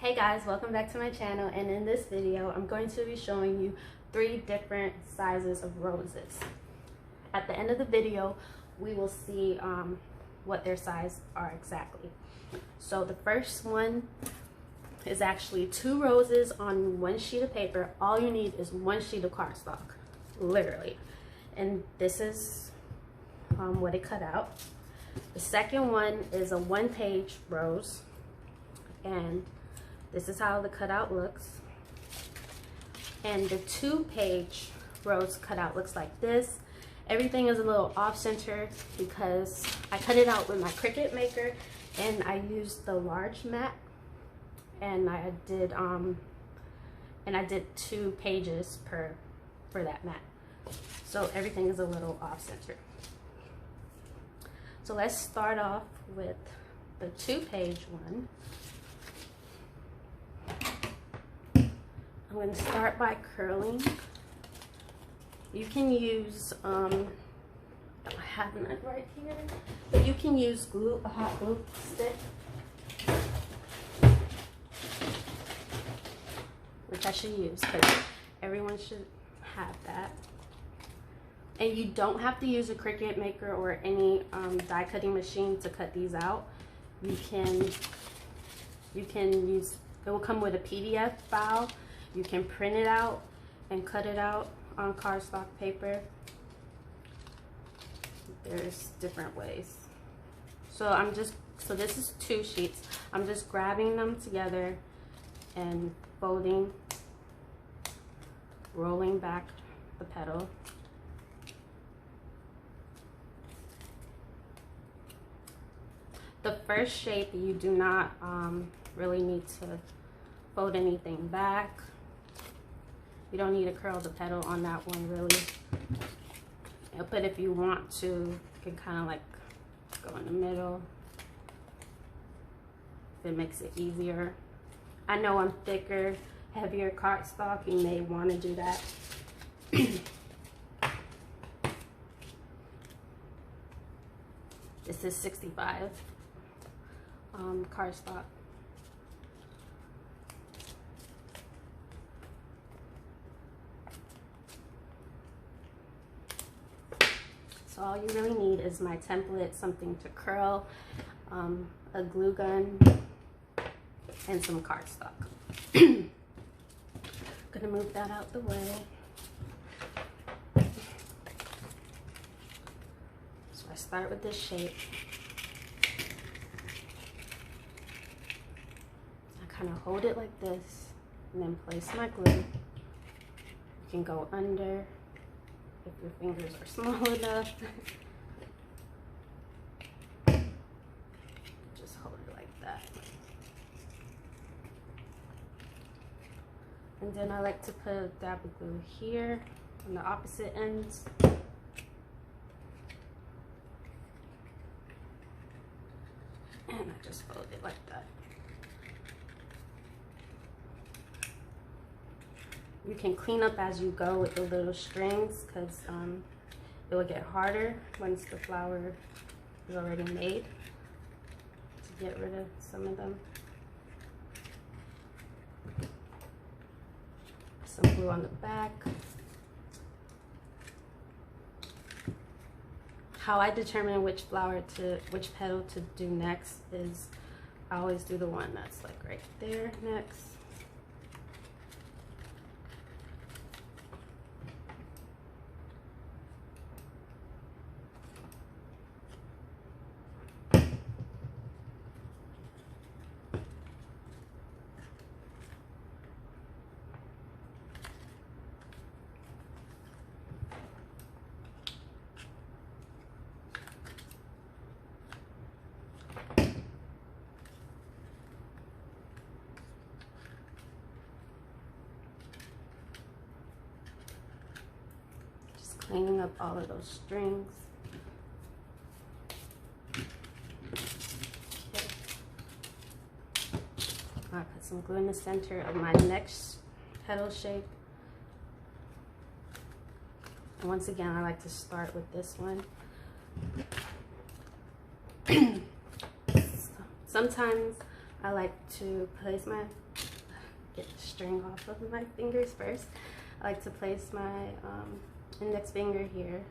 Hey guys, welcome back to my channel, and in this video I'm going to be showing you 3 different sizes of roses. At the end of the video we will see what their size are exactly. So the first one is actually 2 roses on 1 sheet of paper. All you need is 1 sheet of cardstock, literally. And this is what it cut out. The second one is a 1-page rose, and this is how the cutout looks. And the 2-page rose cutout looks like this. Everything is a little off center because I cut it out with my Cricut maker, and I used the large mat, and I did 2 pages for that mat. So everything is a little off center. So let's start off with the 2-page one. I'm going to start by curling. You can use, I don't have none right here, but you can use glue, a hot glue stick, which I should use because everyone should have that. And you don't have to use a Cricut maker or any die cutting machine to cut these out. You can use, it will come with a PDF file. You can print it out and cut it out on cardstock paper. There's different ways. So this is 2 sheets. I'm just grabbing them together and folding, rolling back the petal. The first shape, you do not really need to fold anything back. You don't need to curl the petal on that one, really. But if you want to, you can kind of like go in the middle if it makes it easier. I know I'm thicker, heavier cardstock, you may want to do that. This is 65 cardstock. So all you really need is my template, something to curl, a glue gun, and some cardstock. Gonna move that out the way. So I start with this shape. I kind of hold it like this and then place my glue. You can go under if your fingers are small enough. Just hold it like that. And then I like to put a dab of glue here on the opposite ends. And I just fold it like that. You can clean up as you go with the little strings because it will get harder once the flower is already made, to get rid of some of them. Some glue on the back. How I determine which petal to do next is I always do the one that's like right there next. Cleaning up all of those strings. Okay. I put some glue in the center of my next petal shape. And once again, I like to start with this one. Sometimes I like to place my get the string off of my fingers first. I like to place my index finger here.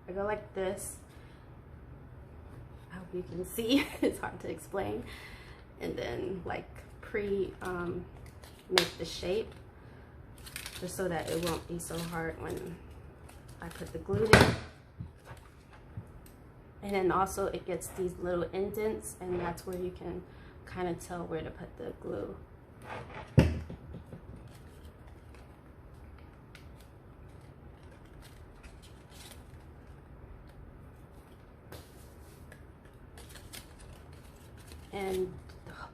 I go like this. I hope you can see. It's hard to explain. And then like make the shape, just so that it won't be so hard when I put the glue in. And then also it gets these little indents, and that's where you can kind of tell where to put the glue. And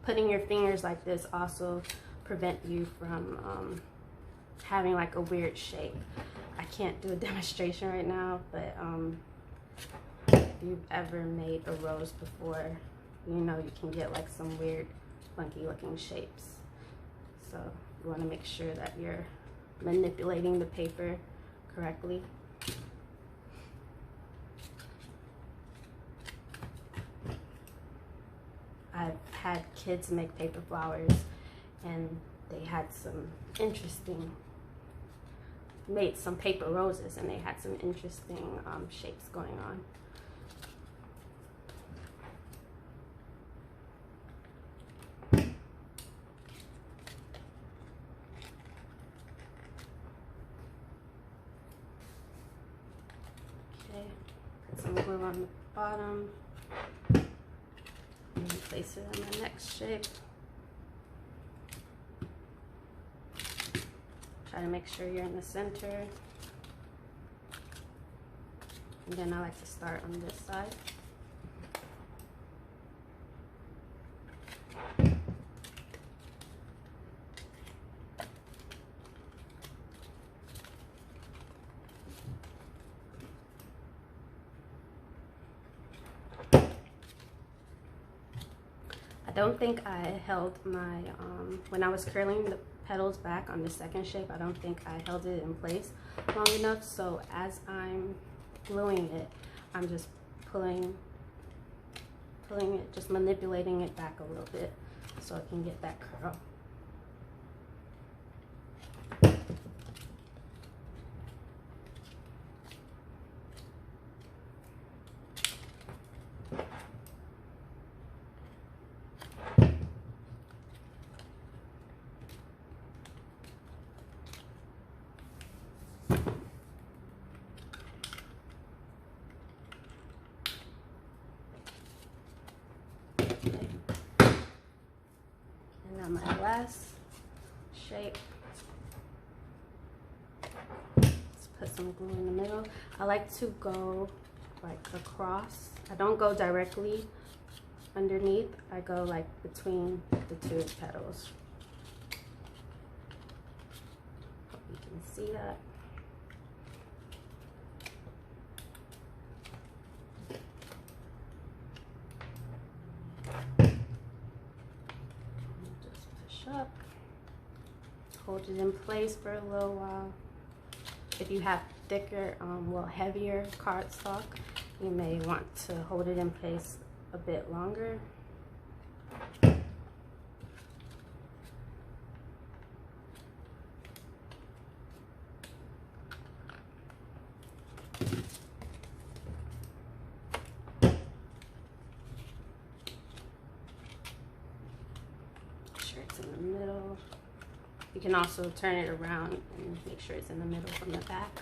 putting your fingers like this also prevent you from having like a weird shape. I can't do a demonstration right now, but if you've ever made a rose before, you know you can get like some weird funky looking shapes. So you want to make sure that you're manipulating the paper correctly. I've had kids make paper flowers, and they had some interesting, made some paper roses, and they had some interesting shapes going on. Okay, put some glue on the bottom. And place it in the next shape. Try to make sure you're in the center. And then I like to start on this side. I don't think I held my, when I was curling the petals back on the second shape, I don't think I held it in place long enough. So as I'm gluing it, I'm just pulling it, just manipulating it back a little bit so I can get that curl. My last shape, let's put some glue in the middle. I like to go like across. I don't go directly underneath. I go like between the two petals. Hope you can see that. Up, hold it in place for a little while. If you have thicker, well, heavier cardstock, you may want to hold it in place a bit longer. In the middle. You can also turn it around and make sure it's in the middle from the back.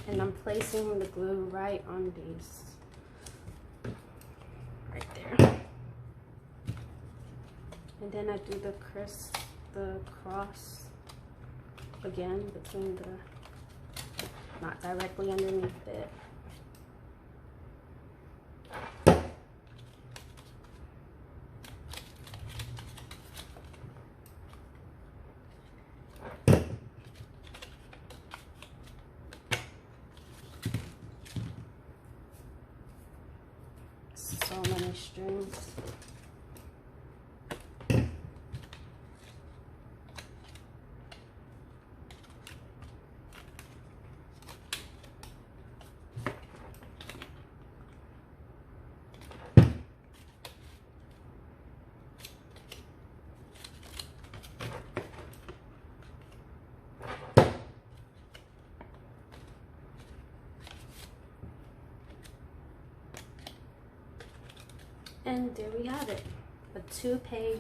And I'm placing the glue right on these, right there. And then I do the cross again between the, not directly underneath it. So many strings. And there we have it, a 2-page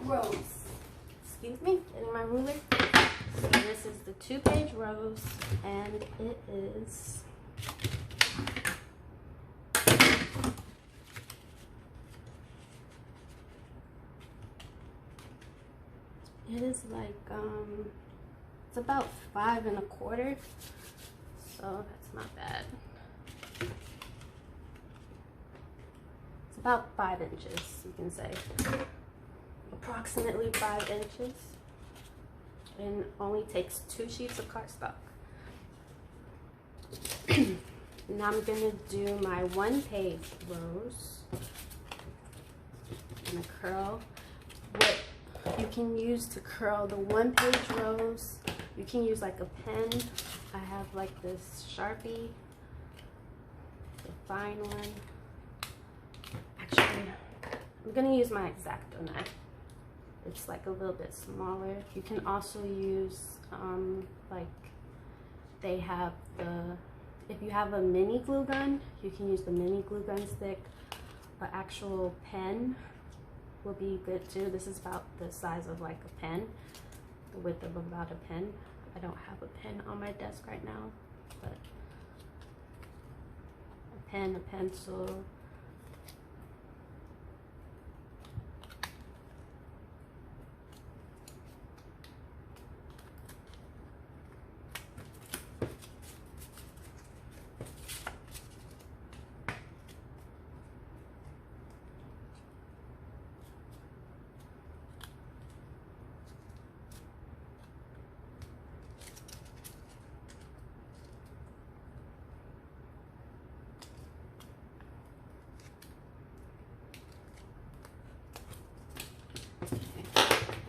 rose. Excuse me, getting my ruler. So this is the 2-page rose, and it is like it's about 5 1/4, so that's not bad. It's about 5 inches, you can say, approximately 5 inches, and only takes 2 sheets of cardstock. Now I'm gonna do my 1-page rose. I'm gonna curl. What you can use to curl the 1-page rose, you can use like a pen. I have like this Sharpie, the fine one. Actually, I'm gonna use my X-Acto knife. It's like a little bit smaller. You can also use like they have the, if you have a mini glue gun, you can use the mini glue gun stick. An actual pen will be good too. This is about the size of like a pen, the width of about a pen. I don't have a pen on my desk right now, but a pen, a pencil.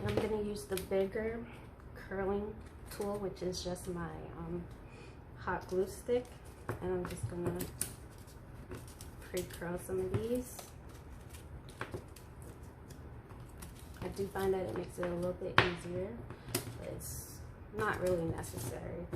I'm going to use the bigger curling tool, which is just my hot glue stick, and I'm just going to pre-curl some of these. I do find that it makes it a little bit easier, but it's not really necessary.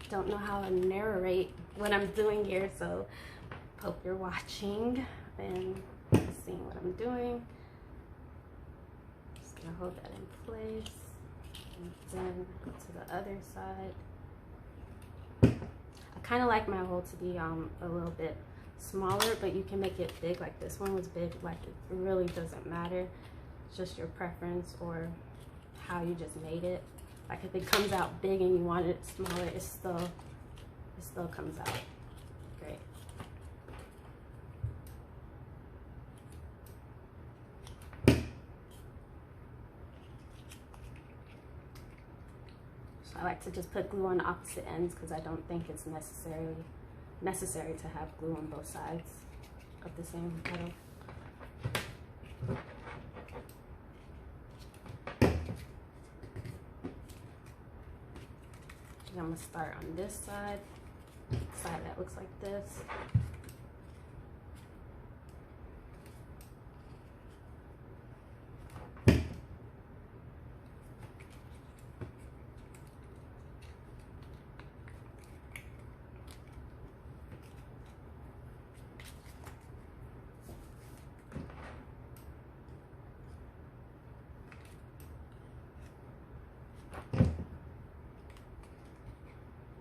Don't know how to narrate what I'm doing here, so hope you're watching and seeing what I'm doing. Just gonna hold that in place, and then go to the other side. I kind of like my hole to be a little bit smaller, but you can make it big. Like this one was big. Like, it really doesn't matter. It's just your preference or how you just made it. Like, if it comes out big and you want it smaller, it still comes out great. So I like to just put glue on the opposite ends because I don't think it's necessary to have glue on both sides of the same petal. I'm gonna start on this side that looks like this.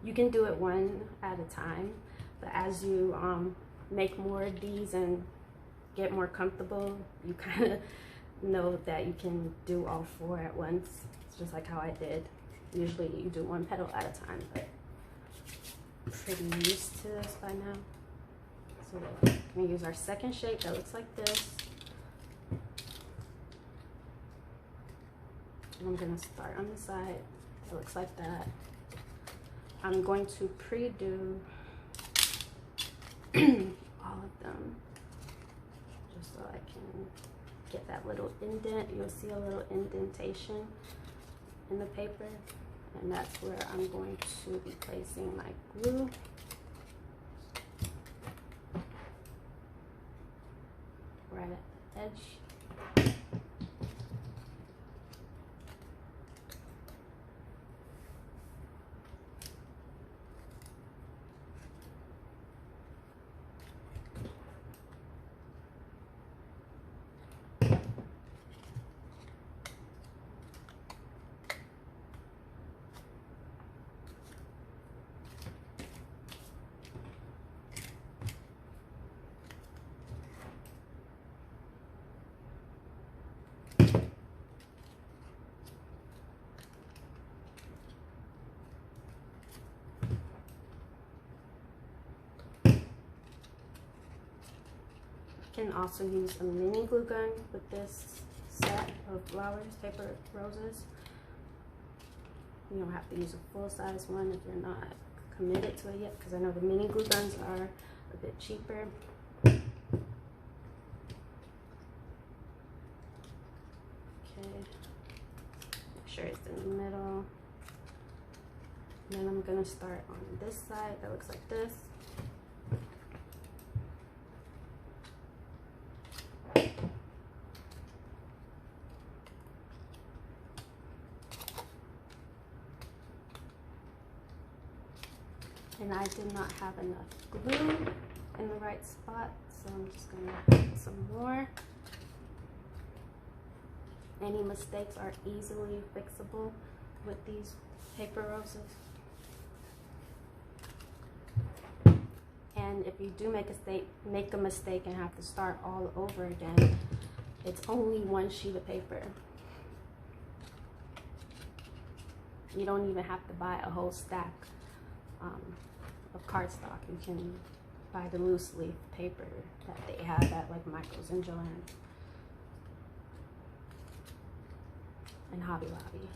You can do it one at a time, but as you make more of these and get more comfortable, you kind of know that you can do all 4 at once. It's just like how I did. Usually you do 1 petal at a time, but I'm pretty used to this by now. So we're gonna use our second shape that looks like this. And I'm gonna start on the side that looks like that. I'm going to pre-do all of them just so I can get that little indent. You'll see a little indentation in the paper, and that's where I'm going to be placing my glue. edge. Can also use a mini glue gun with this set of flowers, paper roses. You don't have to use a full-size one if you're not committed to it yet, because I know the mini glue guns are a bit cheaper. Okay, make sure it's in the middle. And then I'm gonna start on this side that looks like this. And I did not have enough glue in the right spot, so I'm just gonna put some more. Any mistakes are easily fixable with these paper roses. And if you do make a mistake and have to start all over again, it's only one sheet of paper. You don't even have to buy a whole stack of cardstock. You can buy the loose leaf paper that they have at like Michael's and Joann's and Hobby Lobby.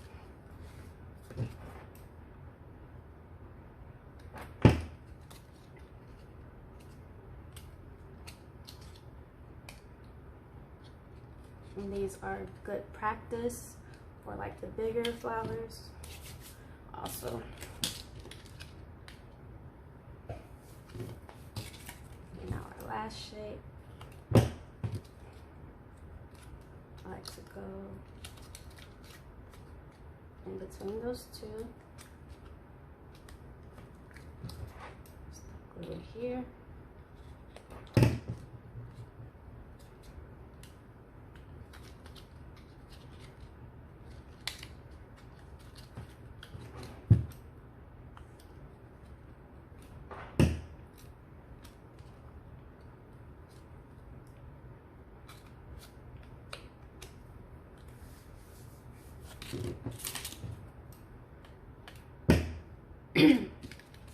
And these are good practice for like the bigger flowers also. And now our last shape. I like to go in between those two. Just glue it here. You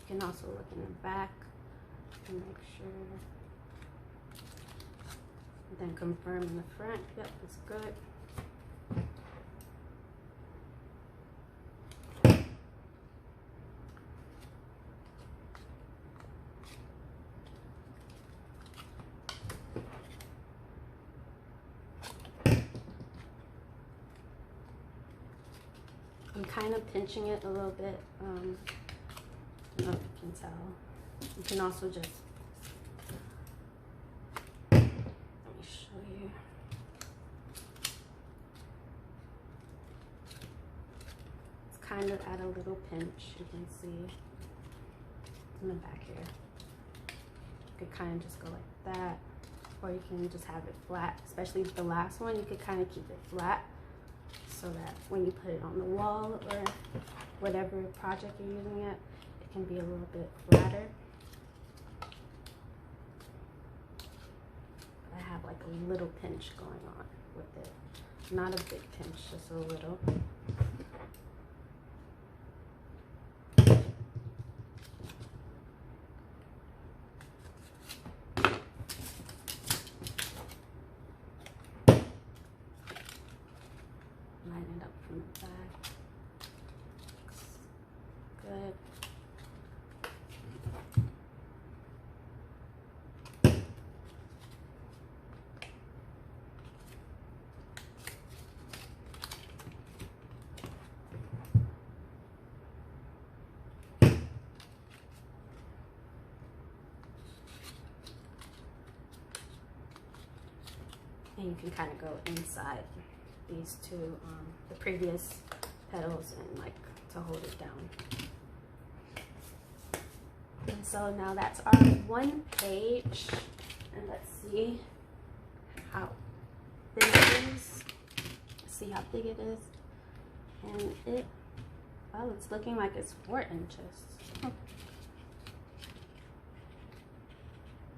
can also look in the back and make sure, and then confirm in the front. Yep, it's good. I'm kind of pinching it a little bit. I don't know if you can tell. You can also just, let me show you. It's kind of at a little pinch, you can see in the back here. You could kind of just go like that, or you can just have it flat. Especially the last one, you could kind of keep it flat, so that when you put it on the wall or whatever project you're using it can be a little bit flatter. I have like a little pinch going on with it. Not a big pinch, just a little. Line it up from the back. Good. And and you can kind of go inside these two, the previous petals, and like to hold it down. And so now that's our one page, and let's see how big it is. See how big it is, and oh, it's looking like it's 4 inches.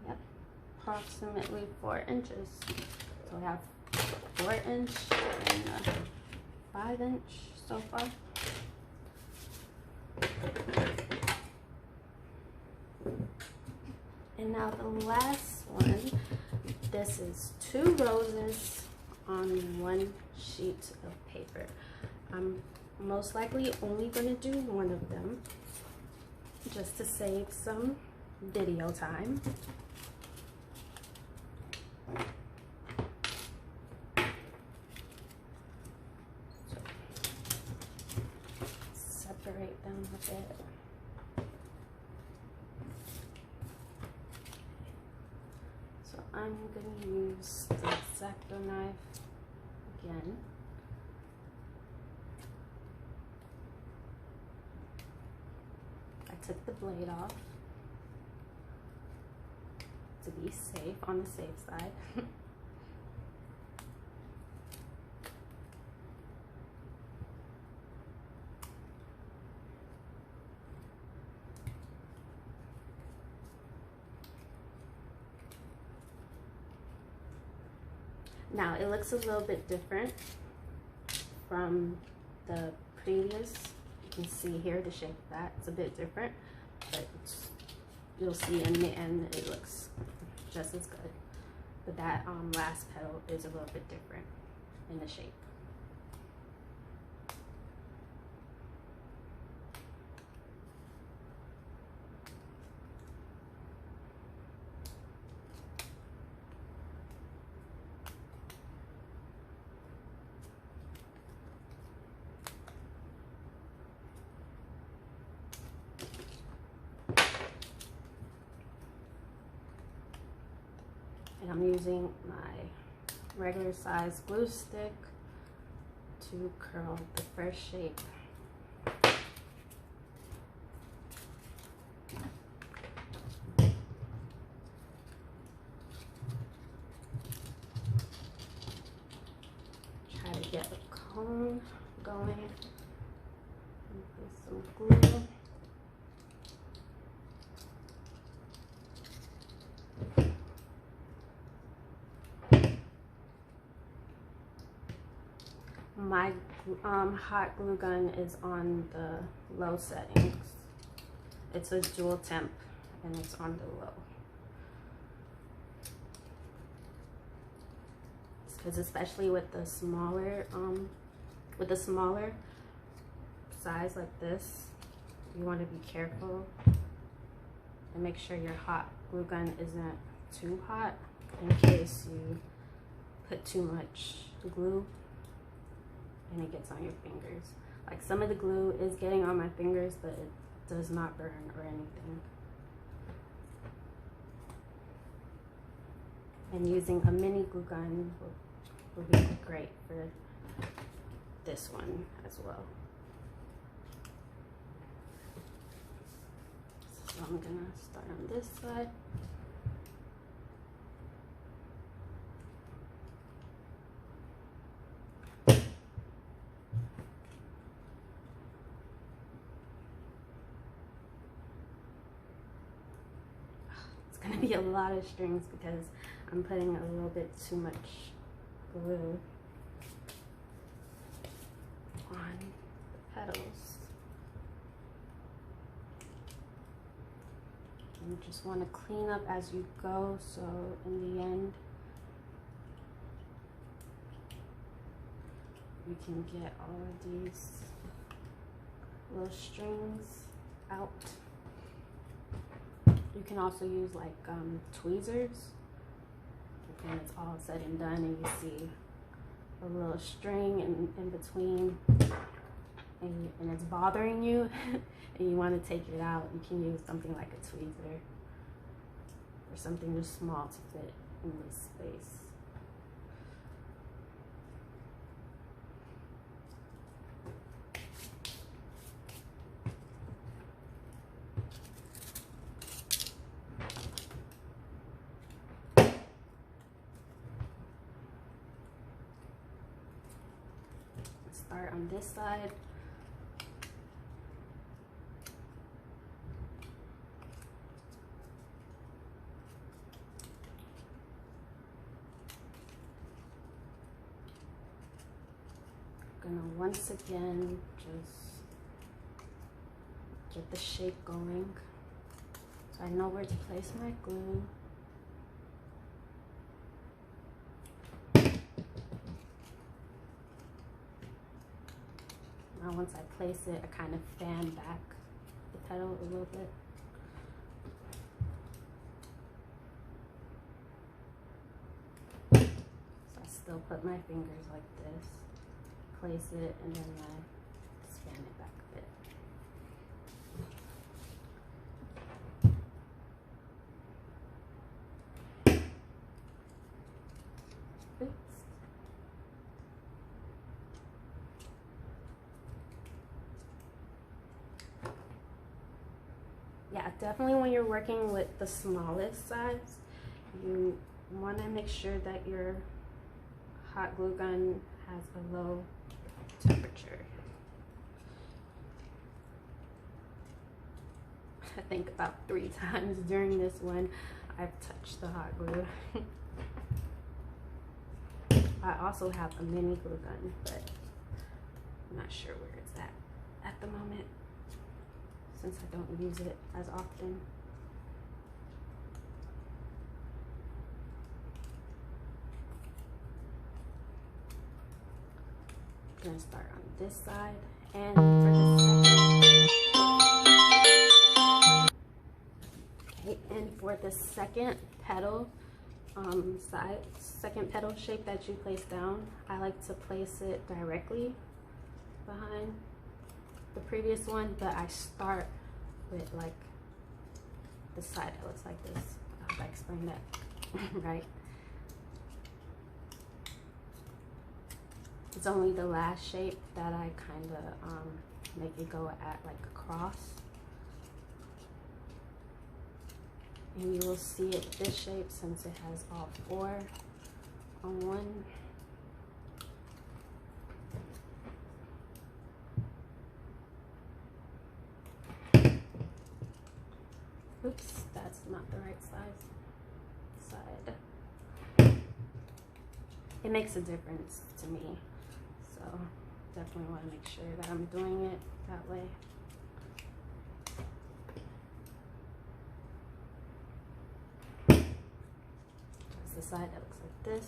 Yep, approximately 4 inches. So we have 4-inch and 5-inch so far. And now the last one, this is 2 roses on 1 sheet of paper. I'm most likely only going to do one of them just to save some video time. So, separate them a bit. So I'm going to use the X-Acto knife again. I took the blade off to be safe, on the safe side. Now it looks a little bit different from the previous. You can see here the shape of that. It's a bit different, but you'll see in the end it looks just as good. But that last petal is a little bit different in the shape. And I'm using my regular size glue stick to curl the first shape. Try to get a cone going. Put some glue. My hot glue gun is on the low settings. It's a dual temp and it's on the low. Because especially with the smaller size like this, you want to be careful and make sure your hot glue gun isn't too hot in case you put too much glue and it gets on your fingers. Like some of the glue is getting on my fingers, but it does not burn or anything. And using a mini glue gun will be great for this one as well. So I'm gonna start on this side. It's gonna be a lot of strings because I'm putting a little bit too much glue on the petals. You just want to clean up as you go, so in the end you can get all of these little strings out. You can also use like tweezers, and it's all said and done and you see a little string in between and it's bothering you and you want to take it out. You can use something like a tweezer or something just small to fit in this space. start on this side. Gonna once again just get the shape going so I know where to place my glue. Now once I place it, I kind of fan back the petal a little bit. So I still put my fingers like this, place it, and then I just fan it back a bit. Oops. Yeah, definitely when you're working with the smallest size, you want to make sure that your hot glue gun has a low temperature. I think about 3 times during this one I've touched the hot glue. I also have a mini glue gun, but I'm not sure where it's at the moment, since I don't use it as often. I'm gonna start on this side, and for the second, okay, and for the second petal second petal shape that you place down, I like to place it directly behind the previous one, but I start with like the side that looks like this. I hope I explained that right. It's only the last shape that I kind of make it go at like a cross. And you will see it this shape since it has all 4 on one. Oops, that's not the right side. It makes a difference to me, so definitely want to make sure that I'm doing it that way. The side that looks like this,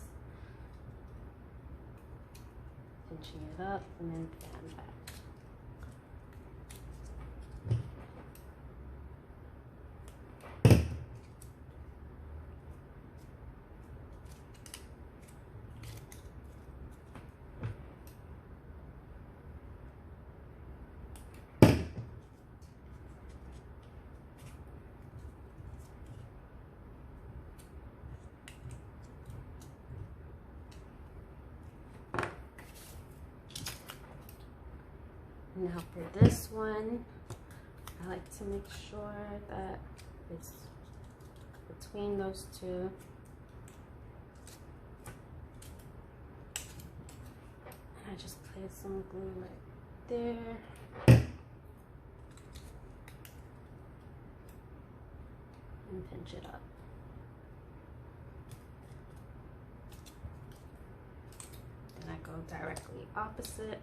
pinching it up and then fan back. Now for this one, I like to make sure that it's between those two. I just place some glue right there. And pinch it up. Then I go directly opposite.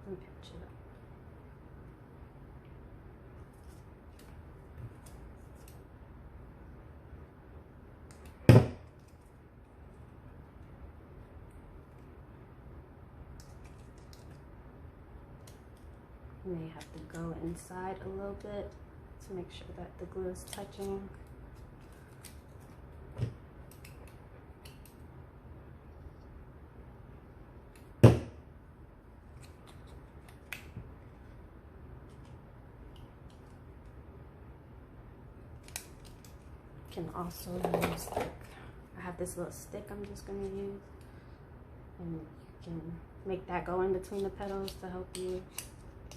And pinch it up. You may have to go inside a little bit to make sure that the glue is touching. Can also use, like, I have this little stick I'm just going to use, and you can make that go in between the petals to help you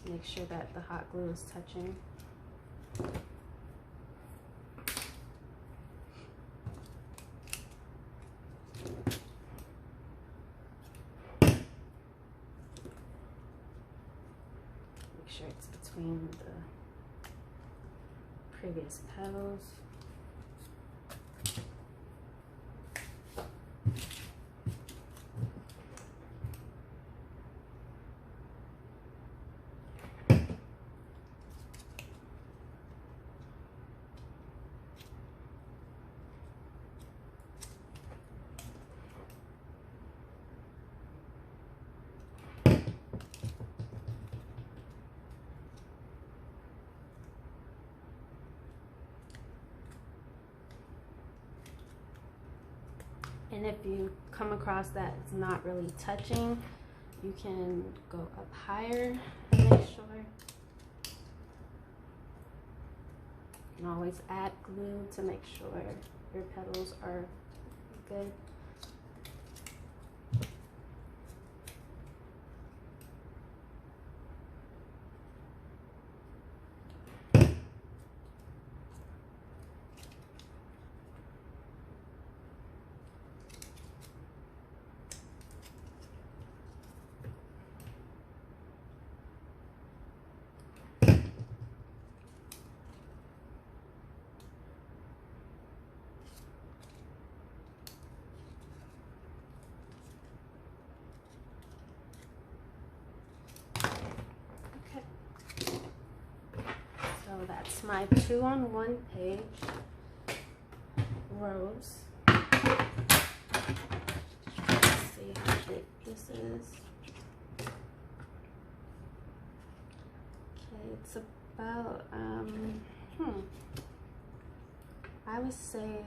make sure that the hot glue is touching. between the previous petals. And if you come across that it's not really touching, you can go up higher and make sure. You can always add glue to make sure your petals are good. So that's my 2-on-1 page rose. Let's see how big this is. Okay, it's about I would say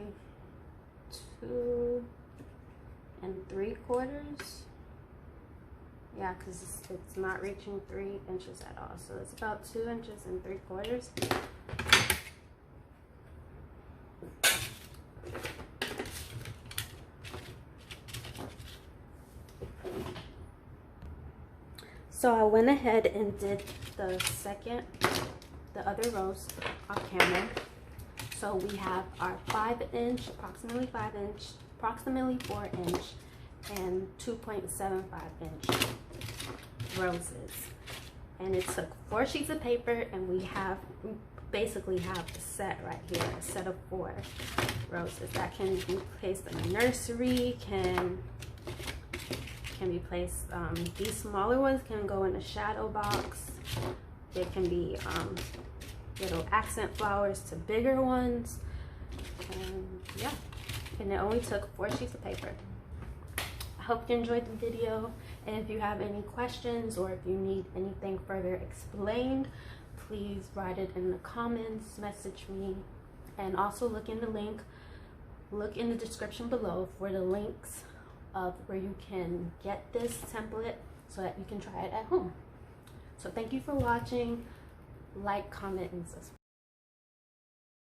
2 3/4. Yeah, because it's not reaching 3 inches at all. So it's about 2 inches 3/4. So I went ahead and did the other rose off camera. So we have our 5-inch, approximately 5-inch, approximately 4-inch, and 2.75-inch roses. And it took 4 sheets of paper, and we basically have a set right here, a set of 4 roses that can be placed in a nursery, can be placed, these smaller ones can go in a shadow box. They can be little accent flowers to bigger ones. And yeah, and it only took 4 sheets of paper. I hope you enjoyed the video, and if you have any questions or if you need anything further explained, please write it in the comments, message me, and also look in the description below for the links of where you can get this template so that you can try it at home. So thank you for watching. Like, comment, and subscribe.